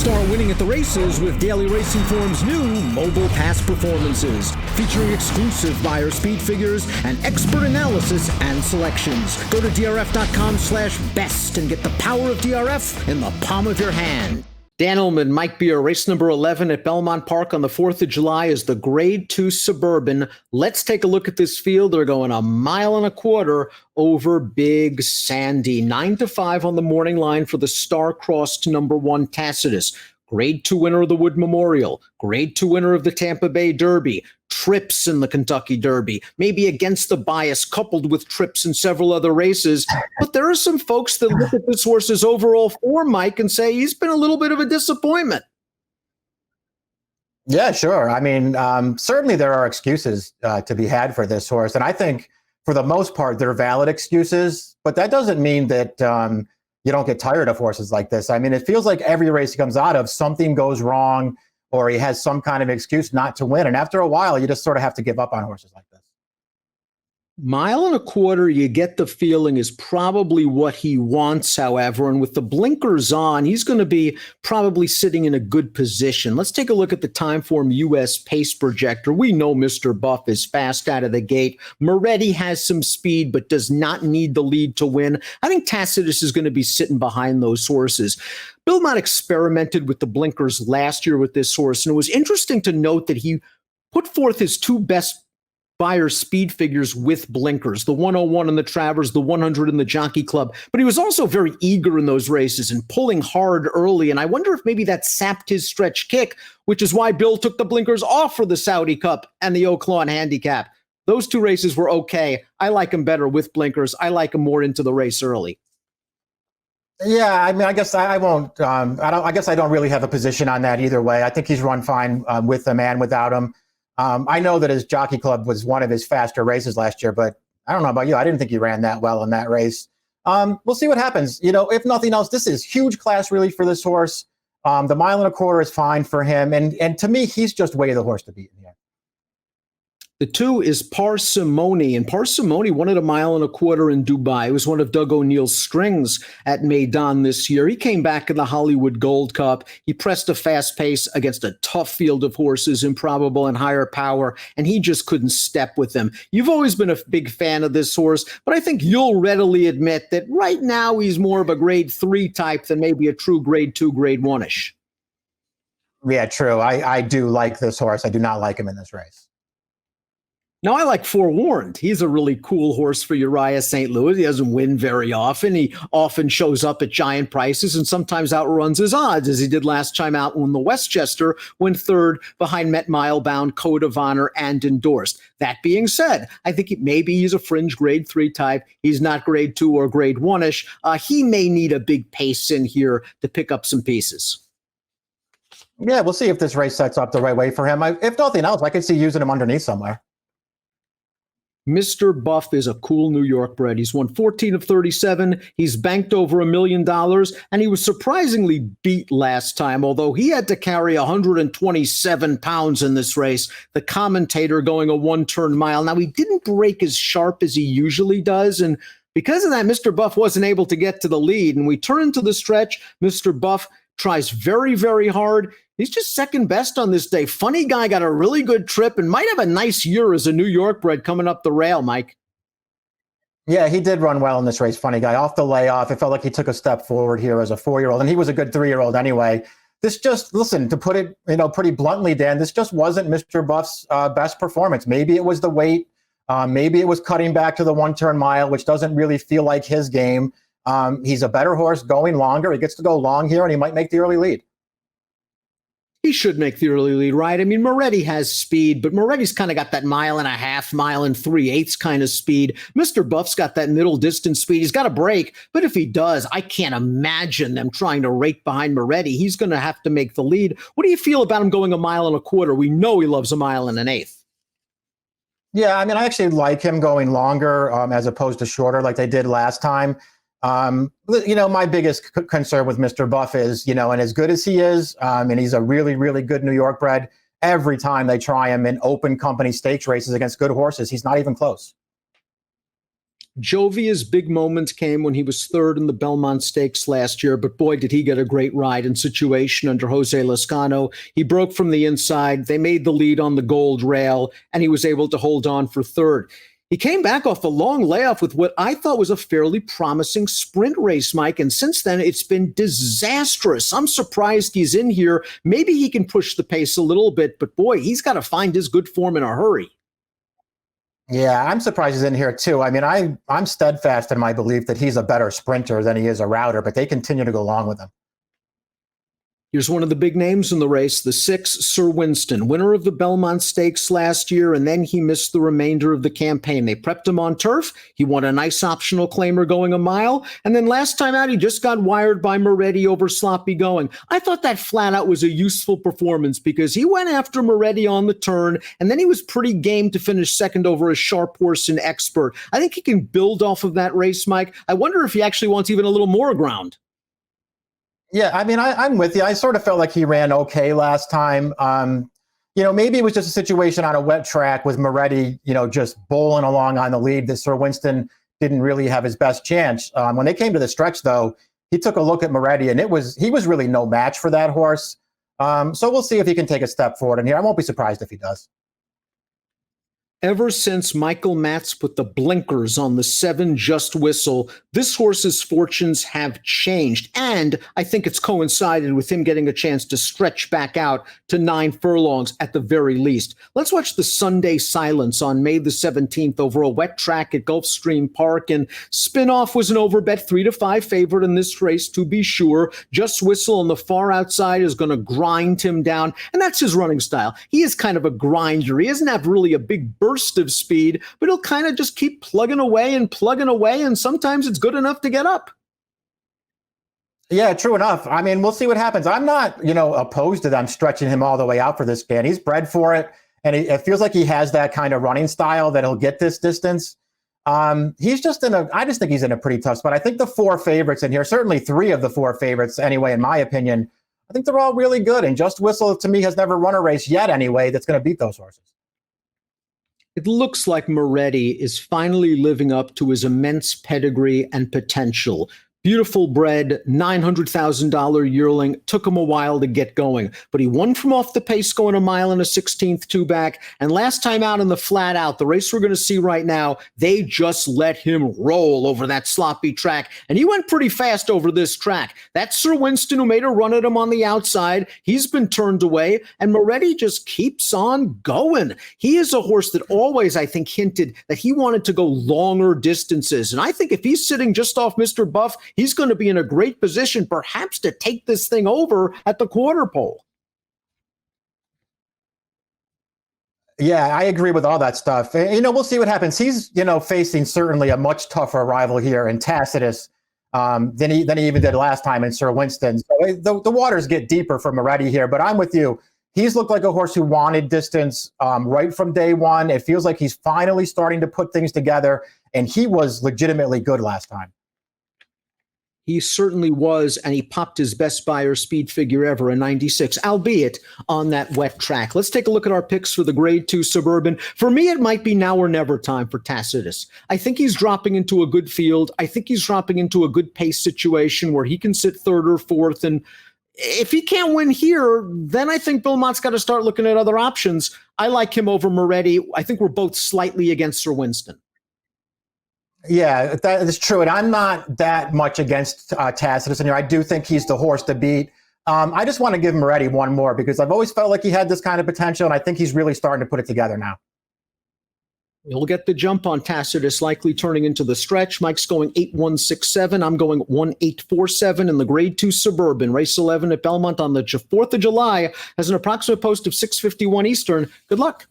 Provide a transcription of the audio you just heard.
Start winning at the races with Daily Racing Form's new mobile pass performances, featuring exclusive buyer speed figures and expert analysis and selections. Go to drf.com/best and get the power of DRF in the palm of your hand. Dan Illman, Mike Beer, race number 11 at Belmont Park on the 4th of July is the Grade 2 Suburban. Let's take a look at this field. They're going 1.25 miles over Big Sandy. 9-5 on the morning line for the star-crossed number 1 Tacitus. Grade 2 winner of the Wood Memorial, Grade 2 winner of the Tampa Bay Derby, trips in the Kentucky Derby, maybe against the bias coupled with trips in several other races. But there are some folks that look at this horse's overall form, Mike, and say he's been a little bit of a disappointment. Yeah, sure. I mean, certainly there are excuses to be had for this horse. And I think for the most part, they're valid excuses, but that doesn't mean that you don't get tired of horses like this. I mean, it feels like every race he comes out of, something goes wrong or he has some kind of excuse not to win. And after a while, you just sort of have to give up on horses like this. 1.25 miles, you get the feeling, is probably what he wants, however. And with the blinkers on, he's going to be probably sitting in a good position. Let's take a look at the Timeform US pace projector. We know Mr. Buff is fast out of the gate. Moretti has some speed, but does not need the lead to win. I think Tacitus is going to be sitting behind those horses. Belmont experimented with the blinkers last year with this horse, and it was interesting to note that he put forth his two best buyer speed figures with blinkers, the 101 in the Travers, the 100 in the Jockey Club. But he was also very eager in those races and pulling hard early. And I wonder if maybe that sapped his stretch kick, which is why Bill took the blinkers off for the Saudi Cup and the Oaklawn Handicap. Those two races were okay. I like him better with blinkers. I like him more into the race early. Yeah, I mean, I guess I won't. I guess I don't really have a position on that either way. I think he's run fine with them and without him. I know that his Jockey Club was one of his faster races last year, but I don't know about you. I didn't think he ran that well in that race. We'll see what happens. You know, if nothing else, this is huge class relief for this horse. The 1.25 miles is fine for him. And to me, he's just way the horse to beat in the end. The 2 is Parsimony, and Parsimony won at 1.25 miles in Dubai. It was one of Doug O'Neill's strings at Maidan this year. He came back in the Hollywood Gold Cup. He pressed a fast pace against a tough field of horses, Improbable and Higher Power, and he just couldn't step with them. You've always been a big fan of this horse, but I think you'll readily admit that right now he's more of a Grade 3 type than maybe a true Grade 2, Grade 1-ish. Yeah, true. I do like this horse. I do not like him in this race. Now, I like Forewarned. He's a really cool horse for Uriah St. Louis. He doesn't win very often. He often shows up at giant prices and sometimes outruns his odds, as he did last time out when the Westchester went third behind Met Milebound, Code of Honor, and Endorsed. That being said, I think maybe he's a fringe Grade 3 type. He's not Grade 2 or Grade 1-ish. He may need a big pace in here to pick up some pieces. Yeah, we'll see if this race sets up the right way for him. If nothing else, I could see using him underneath somewhere. Mr. Buff is a cool New York bred. He's won 14 of 37. He's banked over $1 million, and he was surprisingly beat last time, although he had to carry 127 pounds in this race. The commentator going a one-turn mile. Now, he didn't break as sharp as he usually does, and because of that, Mr. Buff wasn't able to get to the lead. And we turn to the stretch. Mr. Buff tries very, very hard. He's just second best on this day. Funny Guy got a really good trip and might have a nice year as a New York bred coming up the rail, Mike. Yeah, he did run well in this race, Funny Guy. Off the layoff, it felt like he took a step forward here as a 4-year-old, and he was a good 3-year-old anyway. This just, listen, to put it, pretty bluntly, Dan, this just wasn't Mr. Buff's best performance. Maybe it was the weight. Maybe it was cutting back to the one-turn mile, which doesn't really feel like his game. He's a better horse going longer. He gets to go long here, and he might make the early lead. He should make the early lead, right? I mean, Moretti has speed, but Moretti's kind of got that 1.5 miles, 1 3/8 kind of speed. Mr. Buff's got that middle distance speed. He's got a break, but if he does, I can't imagine them trying to rake behind Moretti. He's going to have to make the lead. What do you feel about him going 1.25 miles? We know he loves 1 1/8 miles. Yeah, I mean, I actually like him going longer as opposed to shorter like they did last time. My biggest concern with Mr. Buff is, and as good as he is, and he's a really, really good New York bred, every time they try him in open company stakes races against good horses, he's not even close. Jovia's big moment came when he was third in the Belmont Stakes last year, but boy, did he get a great ride and situation under Jose Lezcano. He broke from the inside. They made the lead on the gold rail, and he was able to hold on for third. He came back off a long layoff with what I thought was a fairly promising sprint race, Mike, and since then it's been disastrous. I'm surprised he's in here. Maybe he can push the pace a little bit, but boy, he's got to find his good form in a hurry. Yeah, I'm surprised he's in here too. I mean, I'm steadfast in my belief that he's a better sprinter than he is a router, but they continue to go along with him. Here's one of the big names in the race, the 6, Sir Winston, winner of the Belmont Stakes last year, and then he missed the remainder of the campaign. They prepped him on turf. He won a nice optional claimer going a mile, and then last time out, he just got wired by Moretti over sloppy going. I thought that flat out was a useful performance because he went after Moretti on the turn, and then he was pretty game to finish second over a sharp horse and Expert. I think he can build off of that race, Mike. I wonder if he actually wants even a little more ground. Yeah, I mean, I'm with you. I sort of felt like he ran okay last time. Maybe it was just a situation on a wet track with Moretti, just bowling along on the lead that Sir Winston didn't really have his best chance. When they came to the stretch, though, he took a look at Moretti, and he was really no match for that horse. So we'll see if he can take a step forward in here. I won't be surprised if he does. Ever since Michael Matz put the blinkers on the 7 Just Whistle, this horse's fortunes have changed. And I think it's coincided with him getting a chance to stretch back out to 9 furlongs at the very least. Let's watch the Sunday Silence on May the 17th over a wet track at Gulfstream Park. And Spinoff was an overbet 3-5 favorite in this race, to be sure. Just Whistle on the far outside is going to grind him down. And that's his running style. He is kind of a grinder. He doesn't have really a big burst of speed, but he'll kind of just keep plugging away, and sometimes it's good enough to get up. Yeah, true enough. I mean, we'll see what happens. I'm not, opposed to them stretching him all the way out for this span. He's bred for it, and it feels like he has that kind of running style that he'll get this distance. I just think he's in a pretty tough spot. I think the 4 favorites in here, certainly 3 of the 4 favorites anyway, in my opinion, I think they're all really good. And Just Whistle, to me, has never run a race yet anyway that's going to beat those horses. It looks like Moretti is finally living up to his immense pedigree and potential. Beautiful bred, $900,000 yearling. Took him a while to get going, but he won from off the pace going a mile and a 16th 2-back. And last time out in the flat out, the race we're going to see right now, they just let him roll over that sloppy track. And he went pretty fast over this track. That's Sir Winston, who made a run at him on the outside. He's been turned away, and Moretti just keeps on going. He is a horse that always, I think, hinted that he wanted to go longer distances. And I think if he's sitting just off Mr. Buff, he's going to be in a great position, perhaps, to take this thing over at the quarter pole. Yeah, I agree with all that stuff. We'll see what happens. He's, facing certainly a much tougher rival here in Tacitus than he even did last time in Sir Winston. So the waters get deeper for Moretti here, but I'm with you. He's looked like a horse who wanted distance right from day one. It feels like he's finally starting to put things together, and he was legitimately good last time. He certainly was, and he popped his best buyer speed figure ever, a 96, albeit on that wet track. Let's take a look at our picks for the Grade 2 Suburban. For me, it might be now or never time for Tacitus. I think he's dropping into a good field. I think he's dropping into a good pace situation where he can sit 3rd or 4th, and if he can't win here, then I think Belmont's got to start looking at other options. I like him over Moretti. I think we're both slightly against Sir Winston. Yeah, that is true. And I'm not that much against Tacitus in here. I do think he's the horse to beat. I just want to give Moretti one more because I've always felt like he had this kind of potential, and I think he's really starting to put it together now. He'll get the jump on Tacitus, likely turning into the stretch. Mike's going 8-1-6-7. I'm going 1-8-4-7 in the Grade 2 Suburban. Race 11 at Belmont on the 4th of July has an approximate post of 6:51 Eastern. Good luck.